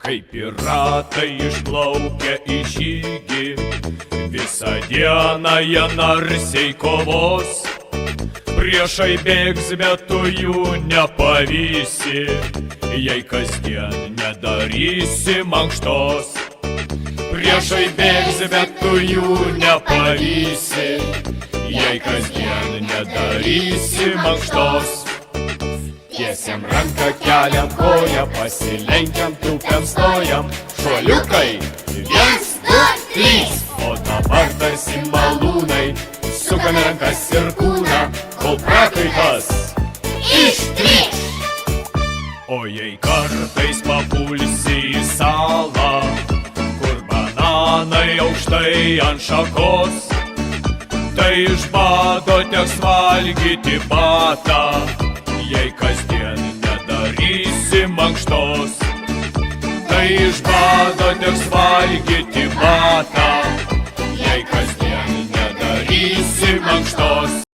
Kaip piratai išplaukia į žygį, visą dieną jie narsiai kovos. Priešai bėgs, bet tu jų nepavysi, jei kasdien nedarysi mankštos. Priešai bėgs, bet tu jų nepavysi, jei kasdien nedarysi mankštos. Tiesiam ranką, keliam koją, pasilenkiam, tūpiam, stojam. Šuoliukai, 1, 2, 3. O dabar tarsi malūnai, sukame rankas ir kūną, kol prakaitas ištrykš. O jei kartais papulsi į salą, kur bananai aukštai ant šakos, tai iš bado teks valgyti batą, jei kasdien nedarysi mankštos. Tai iš bado teks valgyti batą, jei kasdien nedarysi mankštos.